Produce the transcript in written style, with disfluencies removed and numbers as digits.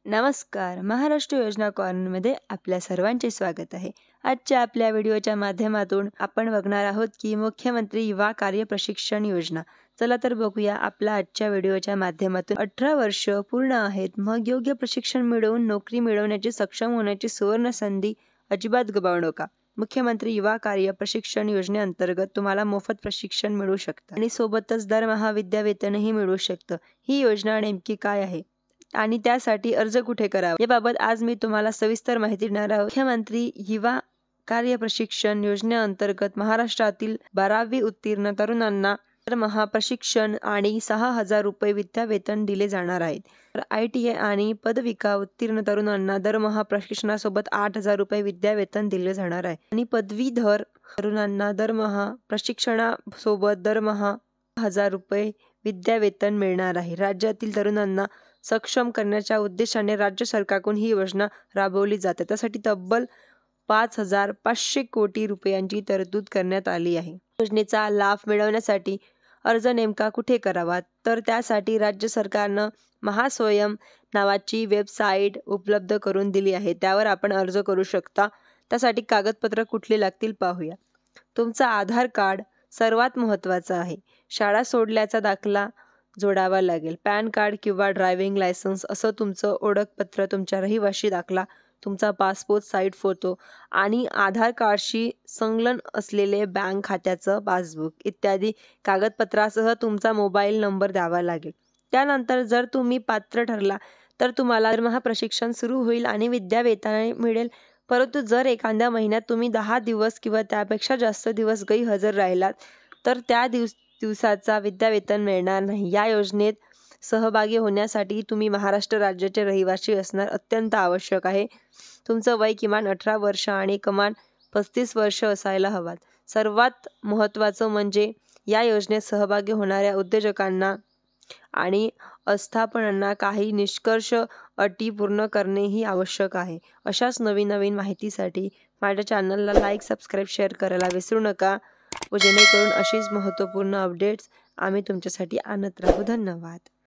नमस्कार. महाराष्ट्र योजना कॉर्नरमध्ये आपल्या सर्वांचे स्वागत आहे. आजच्या आपल्या व्हिडिओच्या माध्यमातून आपण बघणार आहोत की मुख्यमंत्री युवा कार्य प्रशिक्षण योजना. चला तर बघूया आपल्या आजच्या व्हिडिओच्या माध्यमातून. 18 वर्ष पूर्ण आहेत, मग योग्य प्रशिक्षण मिळवून नोकरी मिळवण्याची सक्षम होण्याची सुवर्ण संधी अजिबात गमावू नका. मुख्यमंत्री युवा कार्य प्रशिक्षण योजनेअंतर्गत तुम्हाला मोफत प्रशिक्षण मिळू शकतं आणि सोबतच दरमहा विद्यावेतनही मिळू शकतं. ही योजना नेमकी काय आहे आणि त्यासाठी अर्ज कुठे करावा याबाबत आज मी तुम्हाला सविस्तर माहिती देणार आहोत. मुख्यमंत्री युवा कार्य प्रशिक्षण योजनेअंतर्गत महाराष्ट्रातील 12वी उत्तीर्ण तरुणांना दरमहा प्रशिक्षण आणि 6,000 रुपये विद्यावेतन दिले जाणार आहेत. तर ITI आणि पदविका उत्तीर्ण तरुणांना दरमहा प्रशिक्षणासोबत 8,000 रुपये विद्यावेतन दिले जाणार आहे आणि पदवीधर तरुणांना दरमहा प्रशिक्षणासोबत दरमहा 1,000 रुपये विद्यावेतन मिळणार आहे. राज्यातील तरुणांना सक्षम करण्याच्या उद्देशाने राज्य सरकारकडून ही योजना राबवली जाते. त्यासाठी तब्बल 5,500 कोटी रुपयांची तरतूद करण्यात आली आहे. योजनेचा लाभ मिळवण्यासाठी अर्ज नेमका कुठे करावा, तर त्यासाठी राज्य सरकारनं महास्वयम नावाची वेबसाईट उपलब्ध करून दिली आहे. त्यावर आपण अर्ज करू शकता. त्यासाठी कागदपत्र कुठली लागतील पाहूया. तुमचा आधार कार्ड सर्वात महत्त्वाचं आहे. शाळा सोडल्याचा दाखला जोडावा लागेल. पॅन कार्ड किंवा ड्रायव्हिंग लायसन्स असं तुमचं ओळखपत्र, तुमचा रहिवासी दाखला, तुमचा पासपोर्ट साईज फोटो आणि आधार कार्डशी संलग्न असलेले बँक खात्याचं पासबुक इत्यादी कागदपत्रासह तुमचा मोबाईल नंबर द्यावा लागेल. त्यानंतर जर तुम्ही पात्र ठरला तर तुम्हाला दरमहा प्रशिक्षण सुरू होईल आणि विद्यावेतन मिळेल. परंतु जर एखाद्या महिन्यात तुम्ही 10 दिवस किंवा त्यापेक्षा जास्त दिवस गैरहजर राहिलात तर त्या दिवसाचा विद्यावेतन मिळणार नाही. या योजनेत सहभागी होण्यासाठी तुम्ही महाराष्ट्र राज्याचे रहिवासी असणं अत्यंत आवश्यक आहे. तुमचं वय किमान 18 वर्ष आणि कमाल 35 वर्ष असायला हवात. सर्वात महत्त्वाचं म्हणजे या योजनेत सहभागी होणाऱ्या उद्योजकांना आणि आस्थापनांना काही निष्कर्ष अटी पूर्ण करणेही आवश्यक आहे. अशाच नवीन माहितीसाठी माझ्या चॅनलला लाईक, सबस्क्राईब, शेअर करायला विसरू नका व जेणेकरून अशीच महत्त्वपूर्ण अपडेट्स आम्ही तुमच्यासाठी आणत राहू. धन्यवाद.